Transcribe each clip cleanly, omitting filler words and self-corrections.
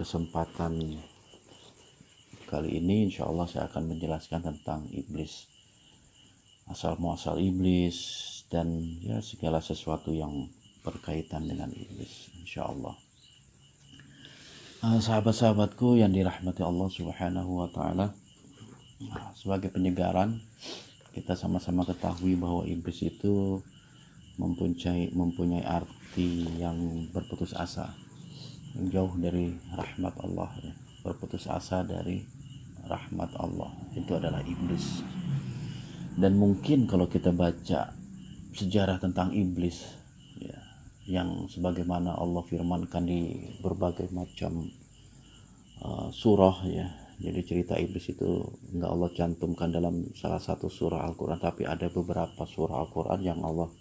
kesempatan kali ini insya Allah saya akan menjelaskan tentang iblis, asal muasal iblis, dan ya segala sesuatu yang berkaitan dengan iblis insya Allah. Sahabat-sahabatku yang dirahmati Allah Subhanahu wa Ta'ala, sebagai penyegaran kita sama-sama ketahui bahwa iblis itu mempunyai arti yang berputus asa, yang jauh dari rahmat Allah, ya. Berputus asa dari rahmat Allah itu adalah iblis. Dan mungkin kalau kita baca sejarah tentang iblis, ya, yang sebagaimana Allah firmankan di berbagai macam surah, ya. Jadi cerita iblis itu enggak Allah cantumkan dalam salah satu surah Al-Quran, tapi ada beberapa surah Al-Quran yang Allah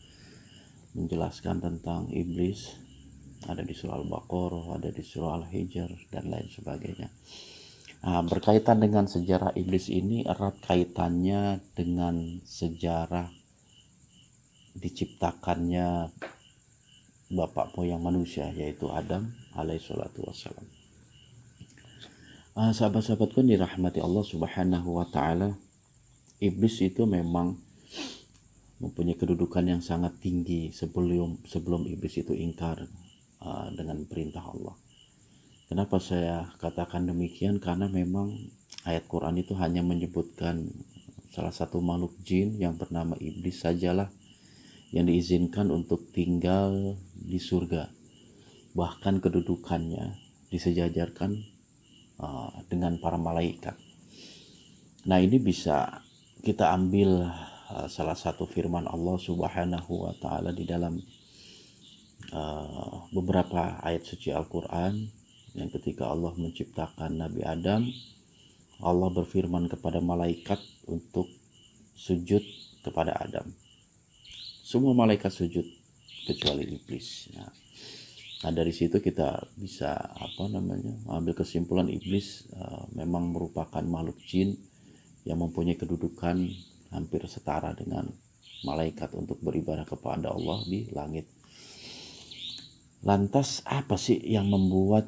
menjelaskan tentang iblis. Ada di surah Al-Baqarah, ada di surah Al-Hijr, dan lain sebagainya. Berkaitan dengan sejarah iblis ini erat kaitannya dengan sejarah diciptakannya bapak moyang manusia, yaitu Adam alaihissalatu wassalam. Sahabat-sahabatku dirahmati Allah Subhanahu wa Ta'ala, iblis itu memang mempunyai kedudukan yang sangat tinggi sebelum iblis itu ingkar dengan perintah Allah. Kenapa saya katakan demikian? Karena memang ayat Quran itu hanya menyebutkan salah satu makhluk jin yang bernama iblis sajalah yang diizinkan untuk tinggal di surga. Bahkan kedudukannya disejajarkan dengan para malaikat. Nah, ini bisa kita ambil salah satu firman Allah Subhanahu wa Ta'ala di dalam beberapa ayat suci Al-Quran, yang ketika Allah menciptakan Nabi Adam, Allah berfirman kepada malaikat untuk sujud kepada Adam. Semua malaikat sujud kecuali iblis. Nah, dari situ kita bisa ambil kesimpulan iblis memang merupakan makhluk jin yang mempunyai kedudukan hampir setara dengan malaikat untuk beribadah kepada Allah di langit. Lantas apa sih yang membuat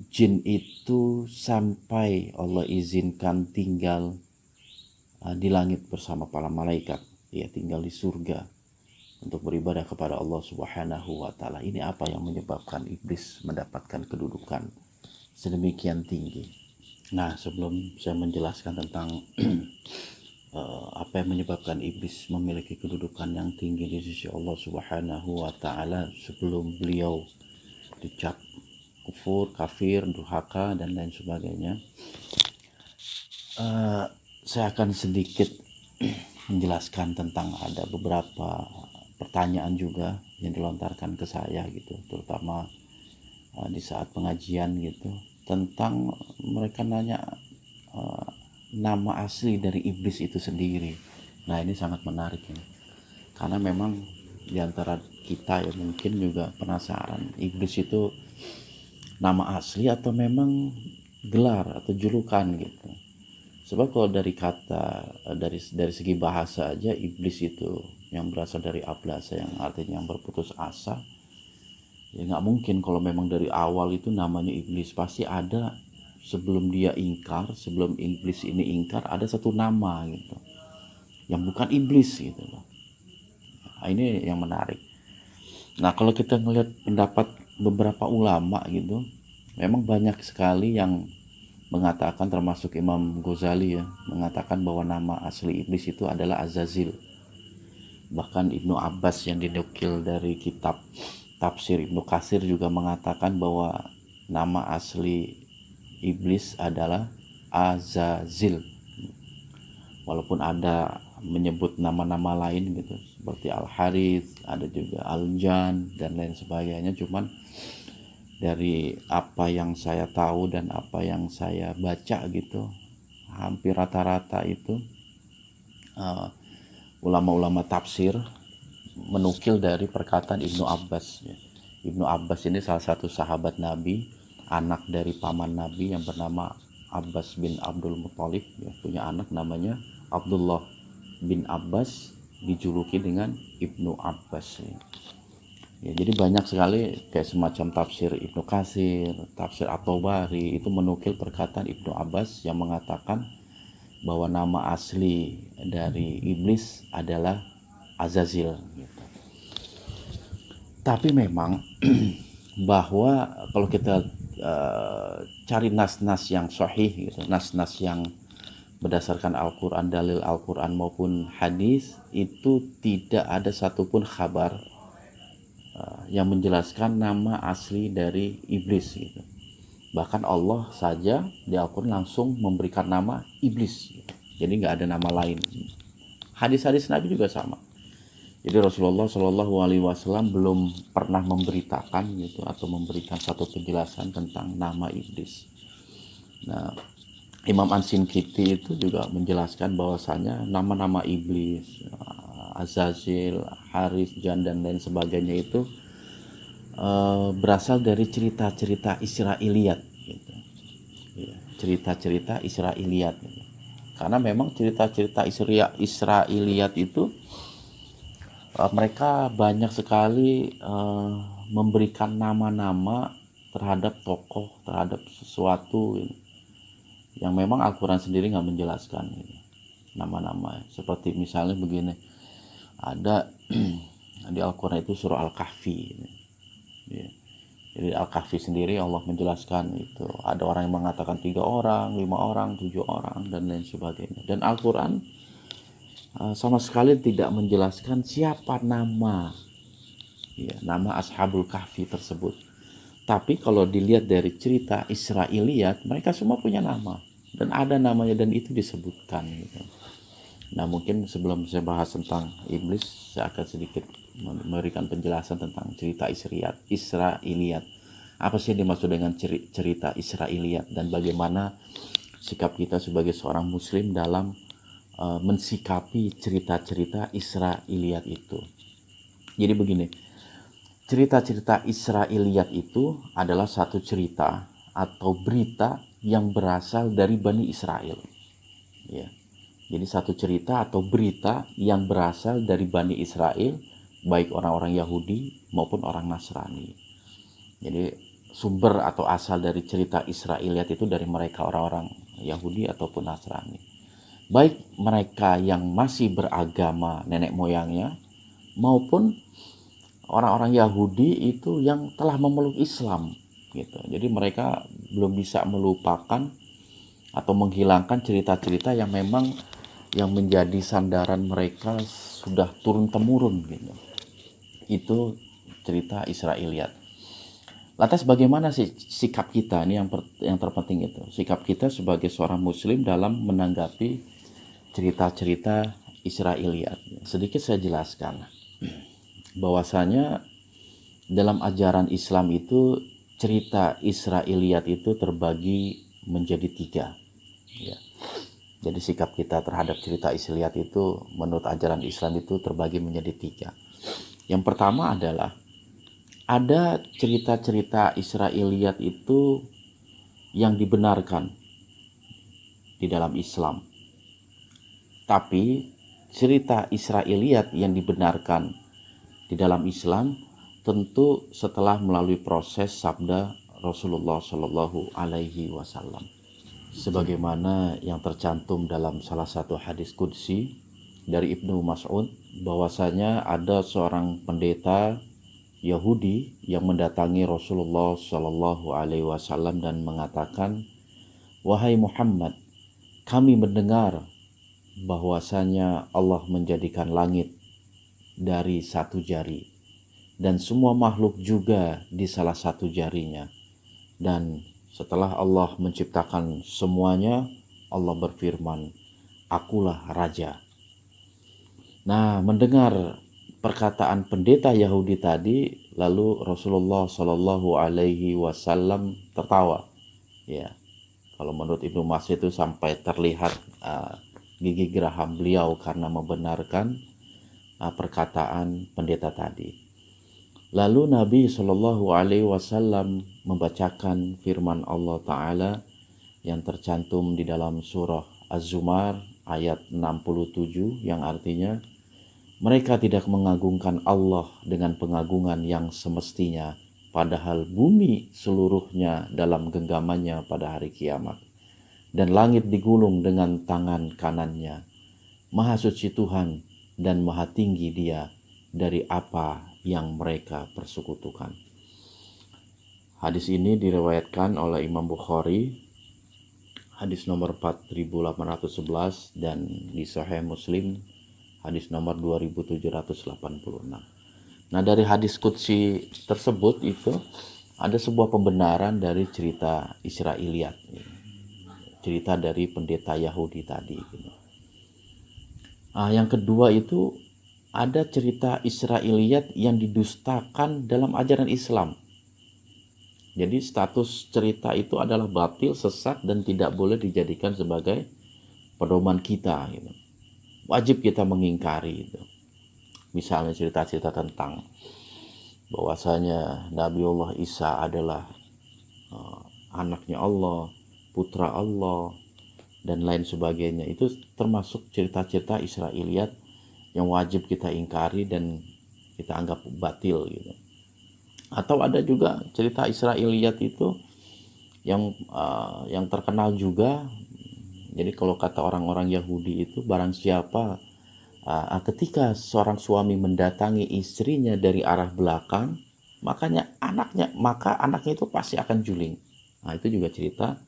jin itu sampai Allah izinkan tinggal di langit bersama para malaikat, ya, tinggal di surga untuk beribadah kepada Allah Subhanahu wa Ta'ala? Ini apa yang menyebabkan iblis mendapatkan kedudukan sedemikian tinggi? Nah, sebelum saya menjelaskan tentang apa yang menyebabkan iblis memiliki kedudukan yang tinggi di sisi Allah Subhanahu wa Ta'ala, sebelum beliau dicap kufur, kafir, durhaka, dan lain sebagainya, saya akan sedikit menjelaskan tentang ada beberapa pertanyaan juga yang dilontarkan ke saya gitu, terutama di saat pengajian gitu, tentang mereka nanya nama asli dari iblis itu sendiri. Nah, ini sangat menarik ya, karena memang di antara kita ya mungkin juga penasaran, iblis itu nama asli atau memang gelar atau julukan gitu. Sebab kalau dari kata dari segi bahasa aja, iblis itu yang berasal dari ablasa, yang artinya yang berputus asa, ya nggak mungkin kalau memang dari awal itu namanya iblis. Pasti ada sebelum dia ingkar, sebelum iblis ini ingkar, ada satu nama gitu yang bukan iblis gitu loh. Nah, ini yang menarik. Nah, kalau kita melihat pendapat beberapa ulama gitu, memang banyak sekali yang mengatakan, termasuk Imam Ghazali ya, mengatakan bahwa nama asli iblis itu adalah Azazil. Bahkan Ibnu Abbas yang dinukil dari kitab tafsir Ibnu Katsir juga mengatakan bahwa nama asli iblis adalah Azazil. Walaupun ada menyebut nama-nama lain gitu, seperti Al-Harith, ada juga Al-Jan, dan lain sebagainya. Cuman dari apa yang saya tahu dan apa yang saya baca gitu, hampir rata-rata itu ulama-ulama tafsir menukil dari perkataan Ibnu Abbas ya. Ibnu Abbas ini salah satu sahabat Nabi, anak dari paman Nabi yang bernama Abbas bin Abdul Muthalib ya, punya anak namanya Abdullah bin Abbas, dijuluki dengan Ibnu Abbas ya. Ya, jadi banyak sekali kayak semacam tafsir Ibnu Katsir, tafsir At-Tabari itu menukil perkataan Ibnu Abbas yang mengatakan bahwa nama asli dari iblis adalah Azazil gitu. Tapi memang bahwa kalau kita cari nas-nas yang sahih gitu, nas-nas yang berdasarkan Al-Quran, dalil Al-Quran maupun hadis, itu tidak ada satupun kabar yang menjelaskan nama asli dari iblis gitu. Bahkan Allah saja di Al-Quran langsung memberikan nama iblis gitu. Jadi nggak ada nama lain. Hadis-hadis Nabi juga sama. Jadi Rasulullah Shallallahu Alaihi Wasallam belum pernah memberitakan gitu atau memberikan satu penjelasan tentang nama iblis. Nah, Imam An-Sinkiti itu juga menjelaskan bahwasanya nama-nama iblis, Azazil, Haris, Jan dan lain sebagainya itu berasal dari cerita-cerita Israiliyat gitu. Ya, cerita-cerita Israiliyat gitu. Karena memang cerita-cerita Israiliyat itu mereka banyak sekali memberikan nama-nama terhadap tokoh, terhadap sesuatu gitu, yang memang Al-Quran sendiri nggak menjelaskan gitu, nama-nama. Seperti misalnya begini, ada di Al-Quran itu surah Al-Kahfi gitu. Ya. Jadi Al-Kahfi sendiri Allah menjelaskan itu ada orang yang mengatakan 3 orang, 5 orang, 7 orang dan lain sebagainya. Dan Al-Quran sama sekali tidak menjelaskan siapa nama nama Ashabul Kahfi tersebut. Tapi kalau dilihat dari cerita Israiliyat, mereka semua punya nama dan ada namanya dan itu disebutkan gitu. Nah, mungkin sebelum saya bahas tentang iblis, saya akan sedikit memberikan penjelasan tentang cerita Israiliyat. Apa sih yang dimaksud dengan cerita Israiliyat dan bagaimana sikap kita sebagai seorang muslim dalam mensikapi cerita-cerita Israiliyat itu. Jadi begini, cerita-cerita Israiliyat itu adalah satu cerita atau berita yang berasal dari Bani Israel. Ya. Jadi satu cerita atau berita yang berasal dari Bani Israel, baik orang-orang Yahudi maupun orang Nasrani. Jadi sumber atau asal dari cerita Israiliyat itu dari mereka orang-orang Yahudi ataupun Nasrani. Baik mereka yang masih beragama nenek moyangnya maupun orang-orang Yahudi itu yang telah memeluk Islam gitu. Jadi mereka belum bisa melupakan atau menghilangkan cerita-cerita yang memang yang menjadi sandaran mereka sudah turun temurun gitu. Itu cerita Israiliyat. Lantas bagaimana sih sikap kita ini yang terpenting itu. Sikap kita sebagai seorang muslim dalam menanggapi cerita-cerita Israiliyat. Sedikit saya jelaskan bahwasanya dalam ajaran Islam itu cerita Israiliyat itu terbagi menjadi 3 ya. Jadi sikap kita terhadap cerita Israiliyat itu menurut ajaran Islam itu terbagi menjadi 3. Yang pertama adalah ada cerita-cerita Israiliyat itu yang dibenarkan di dalam Islam. Tapi cerita Israiliyat yang dibenarkan di dalam Islam tentu setelah melalui proses sabda Rasulullah Shallallahu Alaihi Wasallam. Sebagaimana yang tercantum dalam salah satu hadis qudsi dari Ibnu Mas'ud, bahwasanya ada seorang pendeta Yahudi yang mendatangi Rasulullah Shallallahu Alaihi Wasallam dan mengatakan, "Wahai Muhammad, kami mendengar bahwasanya Allah menjadikan langit dari 1 jari dan semua makhluk juga di salah satu jarinya. Dan setelah Allah menciptakan semuanya, Allah berfirman, akulah raja." Nah, mendengar perkataan pendeta Yahudi tadi, lalu Rasulullah Shallallahu Alaihi Wasallam tertawa. Ya, kalau menurut Ibnu Mas'ud itu sampai terlihat gigi geraham beliau karena membenarkan perkataan pendeta tadi. Lalu Nabi Shallallahu Alaihi Wasallam membacakan firman Allah Ta'ala yang tercantum di dalam surah Az-Zumar ayat 67 yang artinya, Mereka tidak mengagungkan Allah dengan pengagungan yang semestinya, padahal bumi seluruhnya dalam genggamannya pada hari kiamat, dan langit digulung dengan tangan kanannya. Maha suci Tuhan dan maha tinggi Dia dari apa yang mereka persekutukan. Hadis ini diriwayatkan oleh Imam Bukhari, hadis nomor 4811, dan di Sahih Muslim hadis nomor 2786. Nah, dari hadis qudsi tersebut itu ada sebuah pembenaran dari cerita Israiliyat, cerita dari pendeta Yahudi tadi. Yang kedua itu ada cerita Israiliyat yang didustakan dalam ajaran Islam. Jadi status cerita itu adalah batil, sesat, dan tidak boleh dijadikan sebagai pedoman kita. Wajib kita mengingkari itu. Misalnya cerita-cerita tentang bahwasanya Nabiullah Isa adalah anaknya Allah, putra Allah, dan lain sebagainya. Itu termasuk cerita-cerita Israiliyat yang wajib kita ingkari dan kita anggap batil gitu. Atau ada juga cerita Israiliyat itu yang terkenal juga. Jadi kalau kata orang-orang Yahudi itu, barang siapa ketika seorang suami mendatangi istrinya dari arah belakang, maka anaknya itu pasti akan juling. Nah, itu juga cerita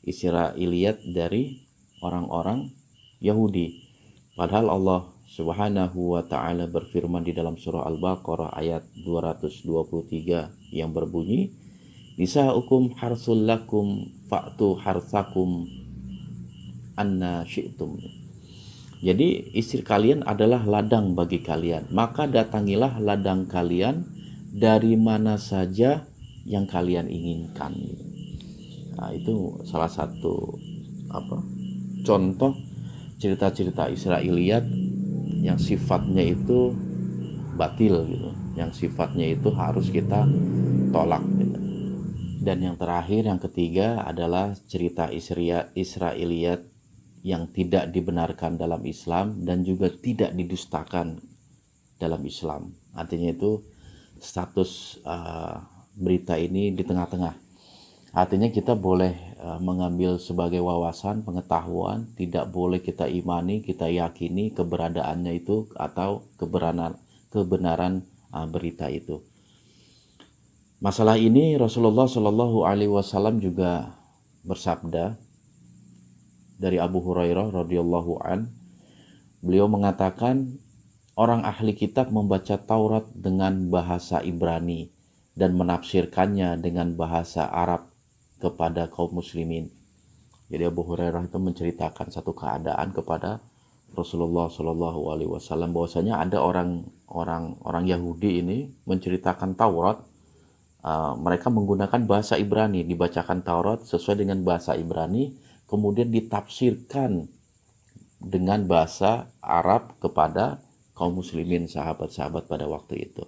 Israiliyat dari orang-orang Yahudi. Padahal Allah Subhanahu wa ta'ala berfirman di dalam surah Al-Baqarah ayat 223 yang berbunyi, nisa'ukum harsul lakum fa'tu harsakum anna syi'tum. Jadi istri kalian adalah ladang bagi kalian, maka datangilah ladang kalian dari mana saja yang kalian inginkan. Nah, itu salah satu contoh cerita-cerita Israiliyat yang sifatnya itu batil gitu, yang sifatnya itu harus kita tolak gitu. Dan yang terakhir, yang ketiga adalah cerita Israiliyat yang tidak dibenarkan dalam Islam dan juga tidak didustakan dalam Islam. Artinya itu status berita ini di tengah-tengah. Artinya kita boleh mengambil sebagai wawasan, pengetahuan, tidak boleh kita imani, kita yakini keberadaannya itu atau kebenaran berita itu. Masalah ini Rasulullah Shallallahu Alaihi Wasallam juga bersabda dari Abu Hurairah radhiyallahu an, beliau mengatakan, orang ahli kitab membaca Taurat dengan bahasa Ibrani dan menafsirkannya dengan bahasa Arab kepada kaum muslimin. Jadi Abu Hurairah itu menceritakan satu keadaan kepada Rasulullah Shallallahu Alaihi Wasallam, bahwasanya ada orang Yahudi ini menceritakan Taurat. Mereka menggunakan bahasa Ibrani, dibacakan Taurat sesuai dengan bahasa Ibrani, kemudian ditafsirkan dengan bahasa Arab kepada kaum muslimin, sahabat-sahabat pada waktu itu.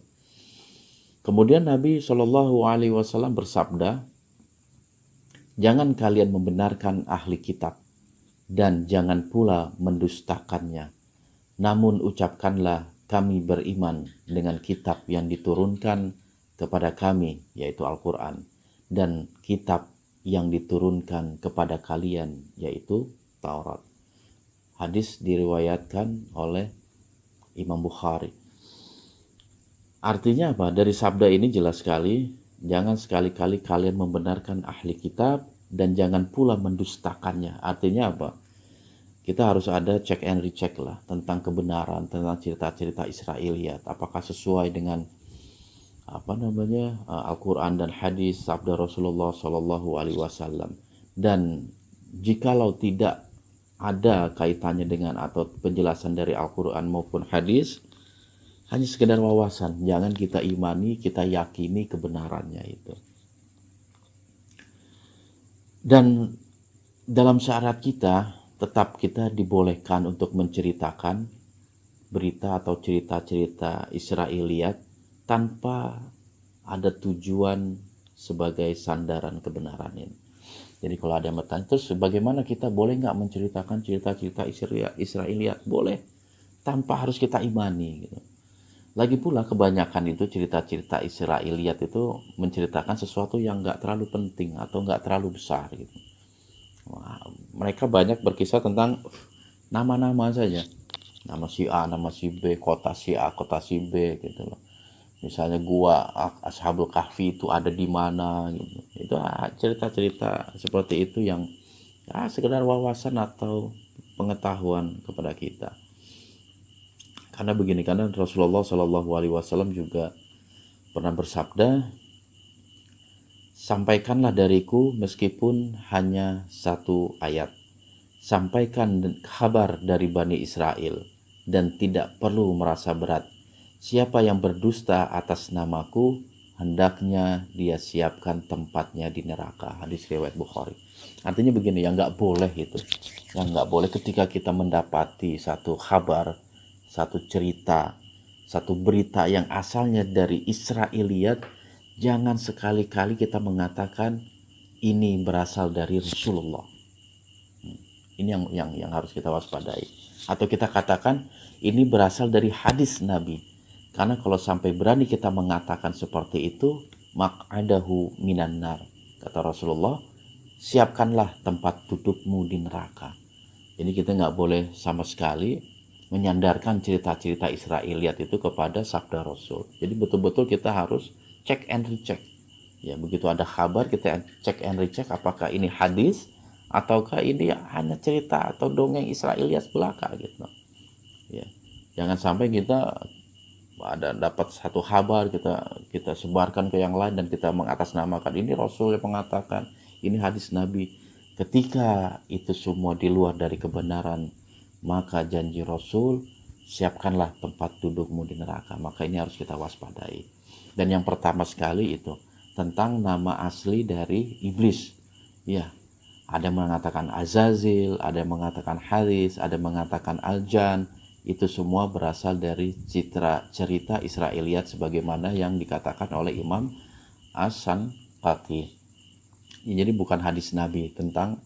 Kemudian Nabi Shallallahu Alaihi Wasallam bersabda, jangan kalian membenarkan ahli kitab dan jangan pula mendustakannya. Namun ucapkanlah, kami beriman dengan kitab yang diturunkan kepada kami, yaitu Al-Quran, dan kitab yang diturunkan kepada kalian, yaitu Taurat. Hadis diriwayatkan oleh Imam Bukhari. Artinya apa? Dari sabda ini jelas sekali, jangan sekali-kali kalian membenarkan ahli kitab dan jangan pula mendustakannya. Artinya apa? Kita harus ada check and recheck lah tentang kebenaran, tentang cerita-cerita Israiliyat. Apakah sesuai dengan Al-Quran dan hadis sabda Rasulullah Shallallahu Alaihi Wasallam. Dan jikalau tidak ada kaitannya dengan atau penjelasan dari Al-Quran maupun hadis, hanya sekedar wawasan, jangan kita imani, kita yakini kebenarannya itu. Dan dalam syarat kita, tetap kita dibolehkan untuk menceritakan berita atau cerita-cerita Israiliyat tanpa ada tujuan sebagai sandaran kebenaran ini. Jadi kalau ada yang bertanya, terus bagaimana kita boleh nggak menceritakan cerita-cerita Israiliyat? Boleh. tanpa harus kita imani gitu. Lagi pula kebanyakan itu cerita-cerita Israiliyat itu menceritakan sesuatu yang nggak terlalu penting atau nggak terlalu besar gitu. Wah, mereka banyak berkisah tentang nama-nama saja, nama si A, nama si B, kota si A, kota si B gitu loh. Misalnya gua Ashabul Kahfi itu ada di mana gitu. Itu cerita-cerita seperti itu yang sekedar wawasan atau pengetahuan kepada kita. Karena begini, karena Rasulullah Shallallahu Alaihi Wasallam juga pernah bersabda, sampaikanlah dariku meskipun hanya satu ayat. Sampaikan kabar dari Bani Israel dan tidak perlu merasa berat. Siapa yang berdusta atas namaku, hendaknya dia siapkan tempatnya di neraka. Hadis riwayat Bukhari. Artinya begini, yang nggak boleh itu, yang nggak boleh ketika kita mendapati satu kabar, satu cerita, satu berita yang asalnya dari Israiliyat, jangan sekali-kali kita mengatakan ini berasal dari Rasulullah. Ini yang harus kita waspadai. Atau kita katakan ini berasal dari hadis Nabi. Karena kalau sampai berani kita mengatakan seperti itu, maq'adahu minan nar. Kata Rasulullah, siapkanlah tempat dudukmu di neraka. Jadi kita nggak boleh sama sekali menyandarkan cerita-cerita Israiliyat itu kepada sabda Rasul. Jadi betul-betul kita harus check and recheck. Ya, begitu ada kabar kita check and recheck apakah ini hadis ataukah ini hanya cerita atau dongeng Israiliyat belaka gitu. Ya. Jangan sampai kita ada dapat satu kabar kita sebarkan ke yang lain dan kita mengatasnamakan ini Rasul yang mengatakan, ini hadis Nabi. Ketika itu semua di luar dari kebenaran, maka janji Rasul, siapkanlah tempat dudukmu di neraka. Maka ini harus kita waspadai. Dan yang pertama sekali itu tentang nama asli dari iblis. Ya, ada yang mengatakan Azazil, ada yang mengatakan Haris, ada yang mengatakan Aljan. Itu semua berasal dari cerita Israiliyat sebagaimana yang dikatakan oleh Imam As-Sanqati. Jadi bukan hadis Nabi tentang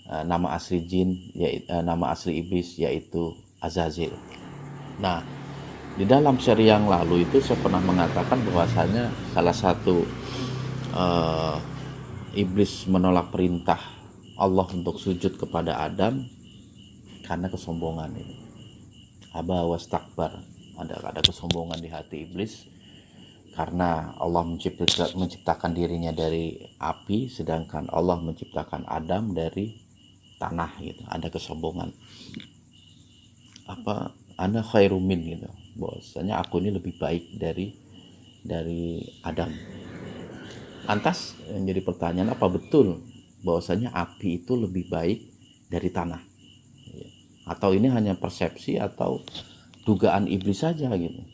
nama asli jin, nama asli iblis yaitu Azazil. Nah, di dalam seri yang lalu itu saya pernah mengatakan bahwasanya salah satu iblis menolak perintah Allah untuk sujud kepada Adam karena kesombongan ini. Aba wastakbar, ada kesombongan di hati iblis karena Allah menciptakan dirinya dari api sedangkan Allah menciptakan Adam dari tanah gitu. Ada kesombongan. Ana khairumin gitu. Bahwasanya aku ini lebih baik dari Adam. Lantas yang jadi pertanyaan, apa betul bahwasanya api itu lebih baik dari tanah? Atau ini hanya persepsi atau dugaan iblis saja gitu?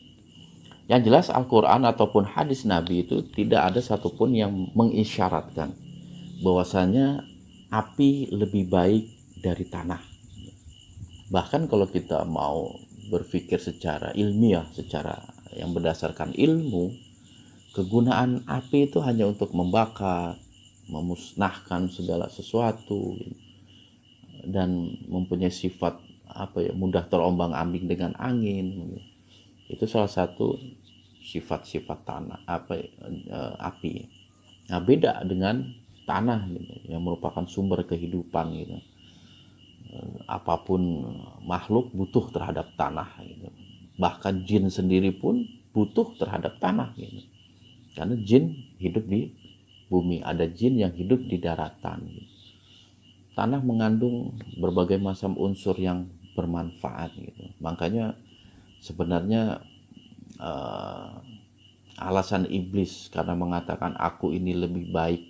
Yang jelas Al-Quran ataupun hadis Nabi itu tidak ada satupun yang mengisyaratkan bahwasanya api lebih baik dari tanah. Bahkan kalau kita mau berpikir secara ilmiah, secara yang berdasarkan ilmu, kegunaan api itu hanya untuk membakar, memusnahkan segala sesuatu, dan mempunyai sifat mudah terombang-ambing dengan angin. Itu salah satu sifat-sifat tanah api. Nah, beda dengan tanah gitu, yang merupakan sumber kehidupan gitu. Apapun makhluk butuh terhadap tanah gitu. Bahkan jin sendiri pun butuh terhadap tanah gitu. Karena jin hidup di bumi, ada jin yang hidup di daratan gitu. Tanah mengandung berbagai macam unsur yang bermanfaat gitu. Makanya sebenarnya alasan iblis karena mengatakan aku ini lebih baik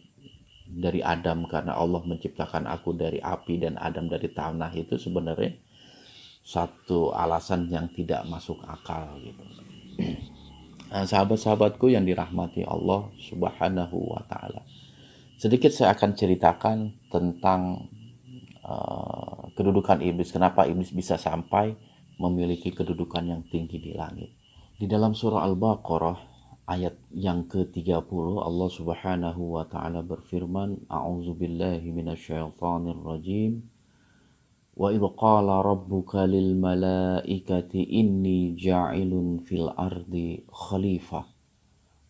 dari Adam karena Allah menciptakan aku dari api dan Adam dari tanah, itu sebenarnya satu alasan yang tidak masuk akal gitu. Nah, sahabat-sahabatku yang dirahmati Allah Subhanahu wa Ta'ala, sedikit saya akan ceritakan tentang kedudukan iblis. Kenapa iblis bisa sampai memiliki kedudukan yang tinggi di langit. Di dalam surah Al-Baqarah ayat yang ke-30 Allah Subhanahu wa Ta'ala berfirman, A'udzubillahi minasyaitonir rajim, Wa idh qala rabbuka lil malaikati inni ja'ilun fil ardi khalifah.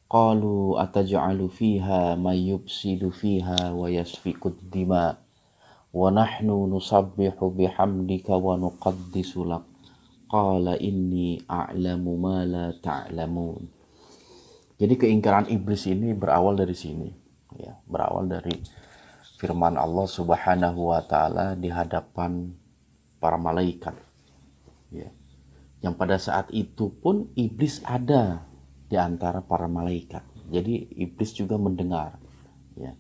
Qalu ataj'alu fiha man yufsidu fiha wa yasfiku dima wa nahnu nusabbihu bihamdika wa nuqaddisu lak. Qala inni a'lamu ma la ta'lamun. Jadi keingkaran iblis ini berawal dari sini, ya, berawal dari firman Allah Subhanahu wa taala di hadapan para malaikat, ya. Yang pada saat itu pun iblis ada di antara para malaikat. Jadi iblis juga mendengar, ya,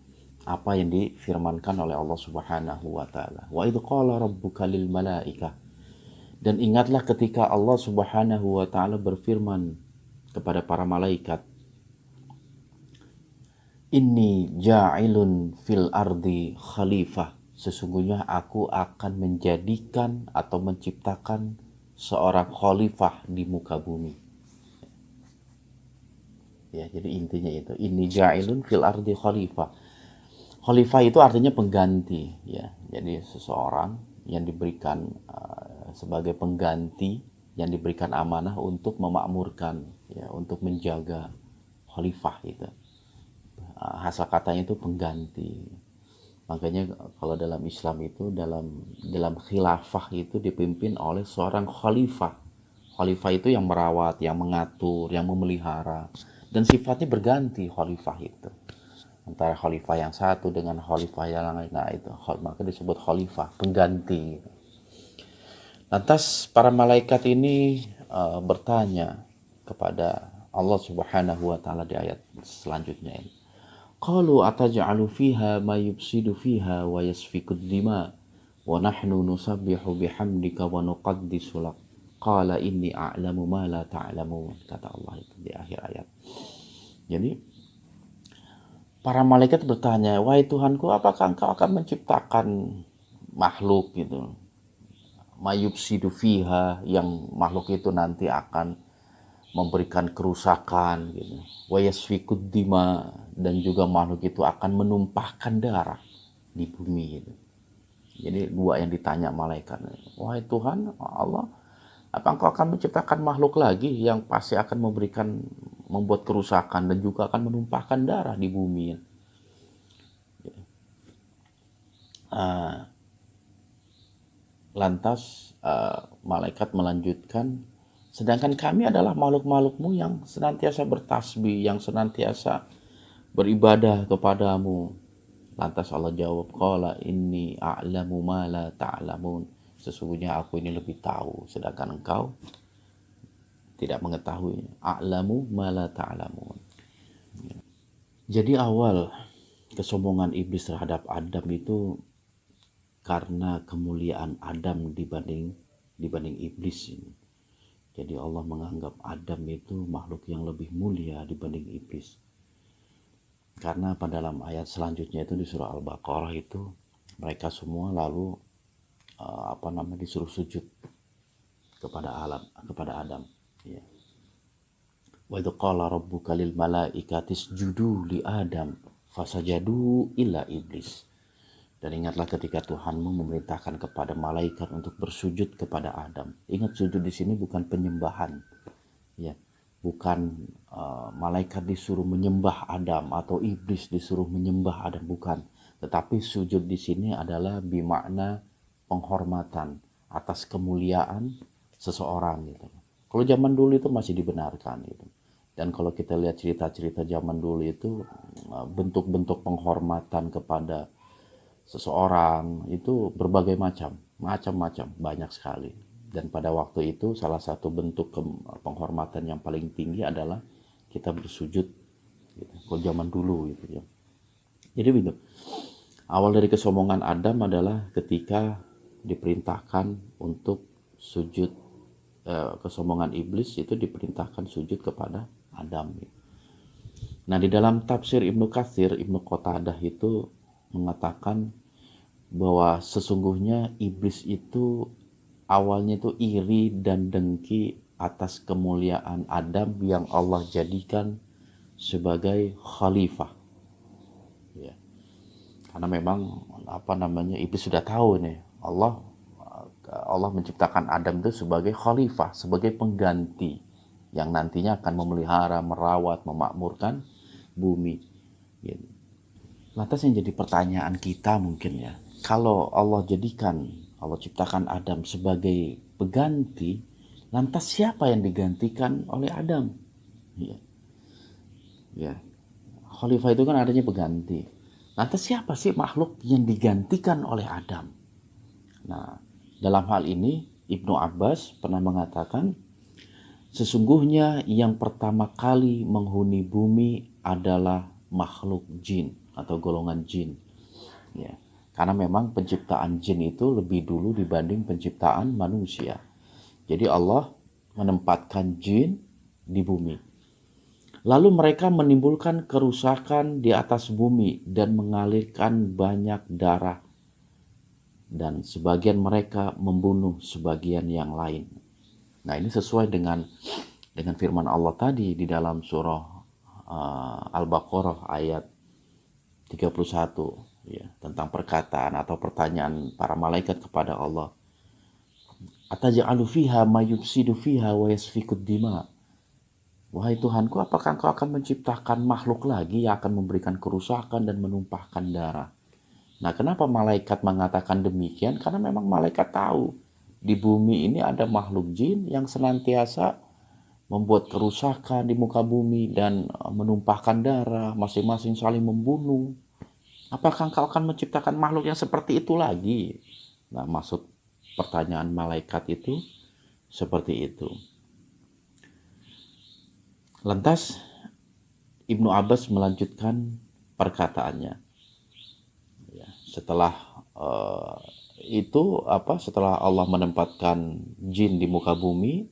apa yang difirmankan oleh Allah Subhanahu wa taala. Wa idz qala rabbuka lil malaikah. Dan ingatlah ketika Allah Subhanahu wa taala berfirman kepada para malaikat, Inni ja'ilun fil ardi khalifah. Sesungguhnya aku akan menjadikan atau menciptakan seorang khalifah di muka bumi. Ya, jadi intinya itu. Inni ja'ilun fil ardi khalifah. Khalifah itu artinya pengganti, ya. Jadi seseorang yang diberikan sebagai pengganti, yang diberikan amanah untuk memakmurkan, ya, untuk menjaga khalifah itu. Asal katanya itu pengganti. Makanya kalau dalam Islam itu dalam khilafah itu dipimpin oleh seorang khalifah. Khalifah itu yang merawat, yang mengatur, yang memelihara, dan sifatnya berganti khalifah itu. Antara khalifah yang satu dengan khalifah yang lain, nah itu maka disebut khalifah, pengganti. Lantas para malaikat ini bertanya kepada Allah Subhanahu wa taala di ayat selanjutnya ini. Qalu ataj'alu fiha ma yufsidu fiha wa yasfiku dima wa nahnu nusabbihu bihamdika wa nuqaddisu lak. Qala inni a'lamu ma la ta'lamun, kata Allah itu di akhir ayat. Jadi para malaikat bertanya, wahai Tuhanku, apakah engkau akan menciptakan makhluk gitu, ma yufsidu fiha, yang makhluk itu nanti akan memberikan kerusakan gitu, wa yasfikud dima, dan juga makhluk itu akan menumpahkan darah di bumi gitu. Jadi dua yang ditanya malaikat, wahai Tuhan Allah, apa engkau akan menciptakan makhluk lagi yang pasti akan membuat kerusakan dan juga akan menumpahkan darah di bumi? Lantas malaikat melanjutkan, sedangkan kami adalah makhluk-makhlukmu yang senantiasa bertasbih, yang senantiasa beribadah kepadamu. Lantas Allah jawab, qala inni a'lamu ma la ta'lamun. Sesungguhnya aku ini lebih tahu, sedangkan engkau tidak mengetahui. A'lamu ma la ta'lamun. Jadi awal kesombongan iblis terhadap Adam itu karena kemuliaan Adam dibanding iblis ini. Jadi Allah menganggap Adam itu makhluk yang lebih mulia dibanding iblis. Karena pada dalam ayat selanjutnya itu di surah Al-Baqarah itu mereka semua lalu disuruh sujud kepada Adam. Ya. Wa idz qala rabbuka lil malaikati isjudu li Adam fasajadu illa iblis. Dan ingatlah ketika Tuhanmu memerintahkan kepada malaikat untuk bersujud kepada Adam. Ingat, sujud di sini bukan penyembahan, ya, bukan malaikat disuruh menyembah Adam atau iblis disuruh menyembah Adam, bukan. Tetapi sujud di sini adalah bermakna penghormatan atas kemuliaan seseorang gitu. Kalau zaman dulu itu masih dibenarkan gitu. Dan kalau kita lihat cerita-cerita zaman dulu itu bentuk-bentuk penghormatan kepada seseorang itu berbagai macam, banyak sekali. Dan pada waktu itu salah satu bentuk penghormatan yang paling tinggi adalah kita bersujud gitu. Kalau zaman dulu gitu ya. Jadi begitu. Awal dari kesombongan Adam adalah ketika diperintahkan untuk sujud, kesombongan iblis itu diperintahkan sujud kepada Adam. Nah, di dalam tafsir Ibnu Katsir, Ibnu Qatadah itu mengatakan bahwa sesungguhnya iblis itu awalnya itu iri dan dengki atas kemuliaan Adam yang Allah jadikan sebagai khalifah. Ya. Karena memang iblis sudah tahu nih Allah Allah menciptakan Adam itu sebagai khalifah, sebagai pengganti yang nantinya akan memelihara, merawat, memakmurkan bumi. Gitu. Lantas yang jadi pertanyaan kita mungkin ya, kalau Allah ciptakan Adam sebagai pengganti, lantas siapa yang digantikan oleh Adam? Ya, ya. Khalifah itu kan adanya pengganti. Lantas siapa sih makhluk yang digantikan oleh Adam? Nah, dalam hal ini Ibnu Abbas pernah mengatakan, sesungguhnya yang pertama kali menghuni bumi adalah makhluk jin atau golongan jin. Ya, karena memang penciptaan jin itu lebih dulu dibanding penciptaan manusia. Jadi Allah menempatkan jin di bumi. Lalu mereka menimbulkan kerusakan di atas bumi dan mengalirkan banyak darah. Dan sebagian mereka membunuh sebagian yang lain. Nah, ini sesuai dengan firman Allah tadi di dalam surah Al-Baqarah ayat 31 ya, tentang perkataan atau pertanyaan para malaikat kepada Allah. Ataj'alu fiha may yufsidu fiha wa yasfikud dima. Wahai Tuhanku, apakah Engkau akan menciptakan makhluk lagi yang akan memberikan kerusakan dan menumpahkan darah? Nah, kenapa malaikat mengatakan demikian? Karena memang malaikat tahu di bumi ini ada makhluk jin yang senantiasa membuat kerusakan di muka bumi dan menumpahkan darah, masing-masing saling membunuh. Apakah Engkau akan menciptakan makhluk yang seperti itu lagi? Nah, maksud pertanyaan malaikat itu seperti itu. Lantas Ibnu Abbas melanjutkan perkataannya. Ya, setelah setelah Allah menempatkan jin di muka bumi,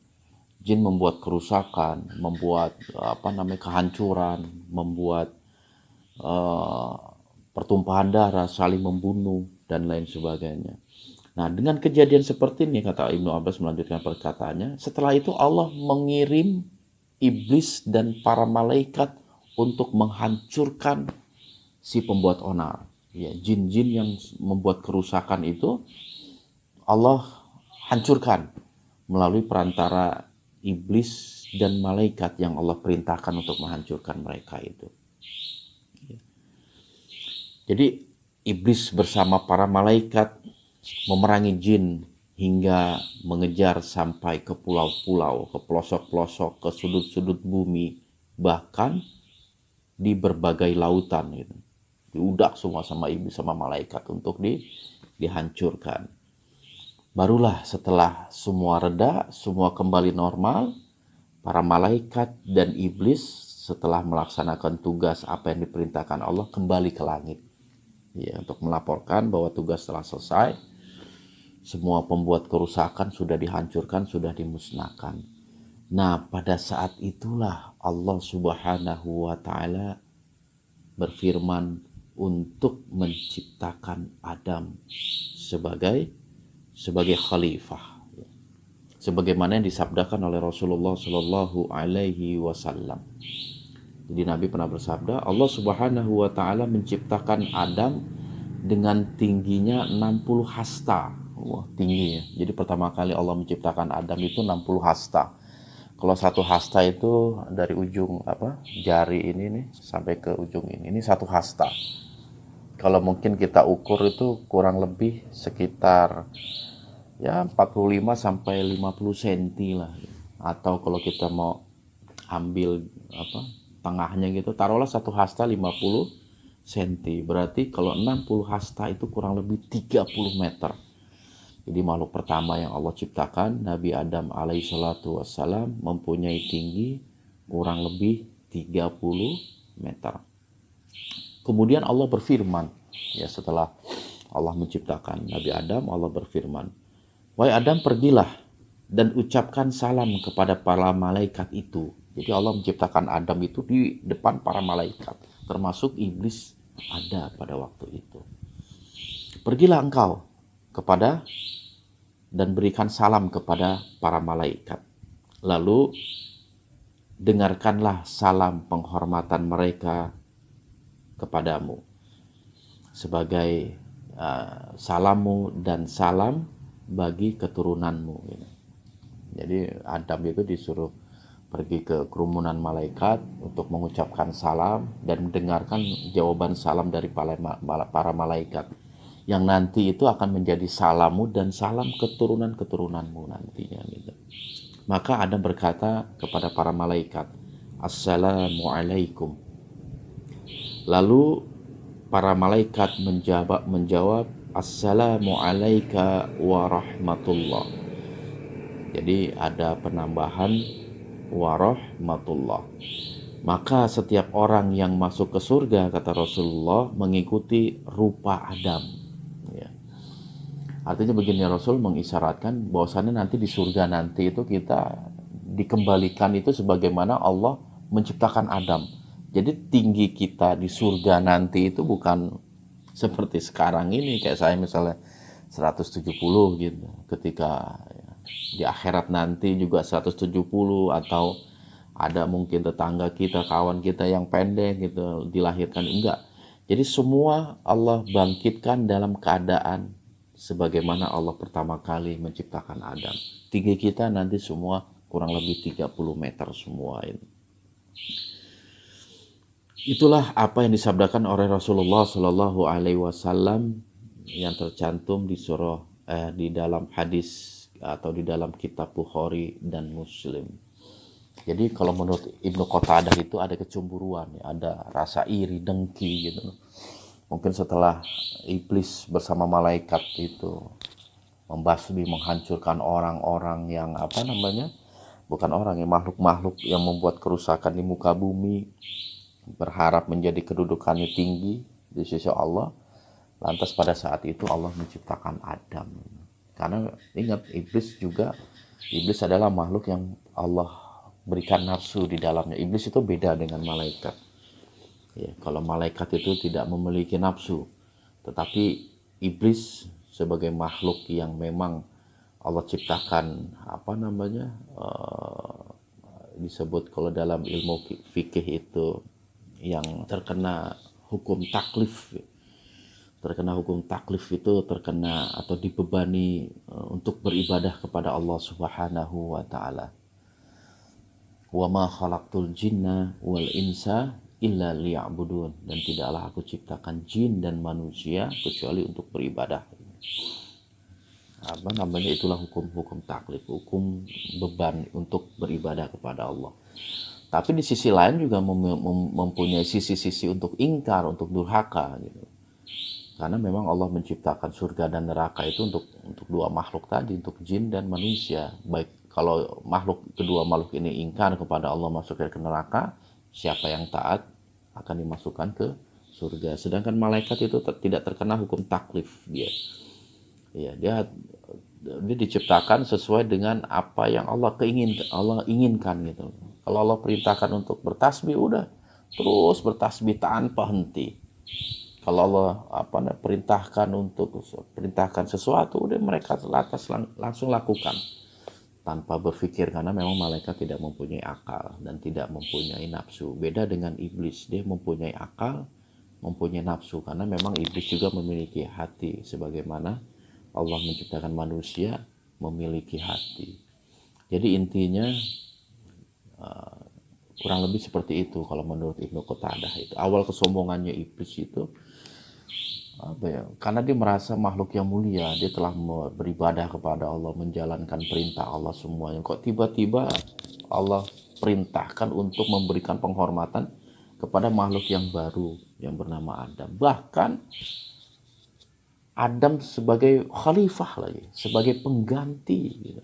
jin membuat kerusakan, membuat kehancuran, membuat pertumpahan darah, saling membunuh dan lain sebagainya. Nah, dengan kejadian seperti ini, kata Ibnu Abbas melanjutkan perkataannya, setelah itu Allah mengirim iblis dan para malaikat untuk menghancurkan si pembuat onar. Ya, jin-jin yang membuat kerusakan itu Allah hancurkan melalui perantara iblis dan malaikat yang Allah perintahkan untuk menghancurkan mereka itu. Ya. Jadi iblis bersama para malaikat memerangi jin hingga mengejar sampai ke pulau-pulau, ke pelosok-pelosok, ke sudut-sudut bumi, bahkan di berbagai lautan gitu. Diudak semua sama iblis sama malaikat untuk dihancurkan. Barulah setelah semua reda, semua kembali normal, para malaikat dan iblis setelah melaksanakan tugas apa yang diperintahkan Allah kembali ke langit. Ya, untuk melaporkan bahwa tugas telah selesai. Semua pembuat kerusakan sudah dihancurkan, sudah dimusnahkan. Nah, pada saat itulah Allah Subhanahu wa Ta'ala berfirman untuk menciptakan Adam sebagai khalifah, sebagaimana yang disabdakan oleh Rasulullah Shallallahu Alaihi Wasallam. Jadi Nabi pernah bersabda, Allah Subhanahu wa Ta'ala menciptakan Adam dengan tingginya 60 hasta. Wah, tinggi ya. Jadi pertama kali Allah menciptakan Adam itu 60 hasta. Kalau satu hasta itu dari ujung jari ini nih sampai ke ujung ini satu hasta. Kalau mungkin kita ukur itu kurang lebih sekitar ya 45 sampai 50 cm lah. Atau kalau kita mau ambil tengahnya gitu, taruhlah satu hasta 50 cm. Berarti kalau 60 hasta itu kurang lebih 30 meter. Jadi makhluk pertama yang Allah ciptakan, Nabi Adam alaihissalatu wassalam, mempunyai tinggi kurang lebih 30 meter. Kemudian Allah berfirman, ya setelah Allah menciptakan Nabi Adam, Allah berfirman, "Wahai Adam, pergilah dan ucapkan salam kepada para malaikat itu." Jadi Allah menciptakan Adam itu di depan para malaikat, termasuk iblis ada pada waktu itu. "Pergilah engkau kepada dan berikan salam kepada para malaikat. Lalu dengarkanlah salam penghormatan mereka kepadamu sebagai salammu dan salam bagi keturunanmu gitu. Jadi Adam itu disuruh pergi ke kerumunan malaikat untuk mengucapkan salam dan mendengarkan jawaban salam dari para malaikat yang nanti itu akan menjadi salammu dan salam keturunan-keturunanmu nantinya gitu. Maka Adam berkata kepada para malaikat, Assalamualaikum. Lalu para malaikat menjawab Assalamualaika warahmatullah. Jadi ada penambahan warahmatullah. Maka setiap orang yang masuk ke surga, kata Rasulullah, mengikuti rupa Adam. Ya. Artinya begini, Rasul mengisyaratkan bahwasannya nanti di surga nanti itu kita dikembalikan itu sebagaimana Allah menciptakan Adam. Jadi tinggi kita di surga nanti itu bukan seperti sekarang ini, kayak saya misalnya 170 gitu. Ketika di akhirat nanti juga 170, atau ada mungkin tetangga kita, kawan kita yang pendek gitu, dilahirkan, enggak. Jadi semua Allah bangkitkan dalam keadaan sebagaimana Allah pertama kali menciptakan Adam. Tinggi kita nanti semua kurang lebih 30 meter semua ini. Itulah apa yang disabdakan oleh Rasulullah Shallallahu Alaihi Wasallam yang tercantum di di dalam hadis atau di dalam kitab Bukhari dan Muslim. Jadi kalau menurut Ibnu Qatadah itu ada kecemburuan, ya, ada rasa iri, dengki gitu. Mungkin setelah iblis bersama malaikat itu membasmi, menghancurkan orang-orang yang bukan orang, yang makhluk-makhluk yang membuat kerusakan di muka bumi, berharap menjadi kedudukannya tinggi di sisi Allah. Lantas pada saat itu Allah menciptakan Adam. Karena ingat, iblis adalah makhluk yang Allah berikan nafsu di dalamnya. Iblis itu beda dengan malaikat. Ya, kalau malaikat itu tidak memiliki nafsu, tetapi iblis sebagai makhluk yang memang Allah ciptakan disebut kalau dalam ilmu fikih itu yang terkena hukum taklif. Terkena hukum taklif itu terkena atau dibebani untuk beribadah kepada Allah Subhanahu wa taala. Wa ma khalaqtul jinna wal insa illa liya'budun, dan tidaklah aku ciptakan jin dan manusia kecuali untuk beribadah. Itulah hukum taklif, hukum beban untuk beribadah kepada Allah. Tapi di sisi lain juga mempunyai sisi-sisi untuk ingkar, untuk durhaka gitu. Karena memang Allah menciptakan surga dan neraka itu untuk dua makhluk tadi, untuk jin dan manusia. Baik kalau kedua makhluk ini ingkar kepada Allah, masuk ke neraka, siapa yang taat akan dimasukkan ke surga. Sedangkan malaikat itu tidak terkena hukum taklif dia. Ya, dia diciptakan sesuai dengan apa yang Allah inginkan gitu. Kalau Allah perintahkan untuk bertasbih, udah terus bertasbih tanpa henti. Kalau Allah perintahkan sesuatu, udah mereka langsung lakukan tanpa berpikir, karena memang malaikat tidak mempunyai akal dan tidak mempunyai nafsu. Beda dengan iblis, dia mempunyai akal, mempunyai nafsu, karena memang iblis juga memiliki hati sebagaimana Allah menciptakan manusia memiliki hati. Jadi intinya kurang lebih seperti itu kalau menurut Ibnu Qatadah itu. Awal kesombongannya iblis itu karena dia merasa makhluk yang mulia, dia telah beribadah kepada Allah, menjalankan perintah Allah semuanya. Kok tiba-tiba Allah perintahkan untuk memberikan penghormatan kepada makhluk yang baru yang bernama Adam. Bahkan Adam sebagai khalifah lagi, sebagai pengganti gitu.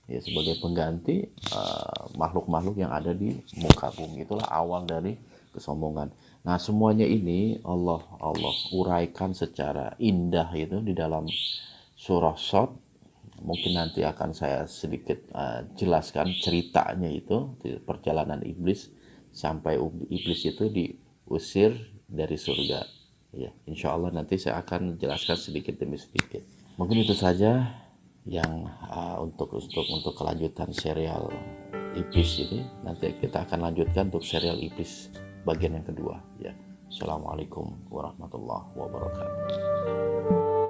Ya, sebagai pengganti makhluk-makhluk yang ada di muka bumi. Itulah awal dari kesombongan. Nah, semuanya ini Allah uraikan secara indah itu di dalam surah Shad. Mungkin nanti akan saya sedikit jelaskan ceritanya itu, perjalanan iblis sampai iblis itu diusir dari surga. Ya, insya Allah nanti saya akan jelaskan sedikit demi sedikit. Mungkin itu saja yang untuk kelanjutan serial iblis ini. Nanti kita akan lanjutkan untuk serial iblis bagian yang kedua ya. Assalamualaikum warahmatullahi wabarakatuh.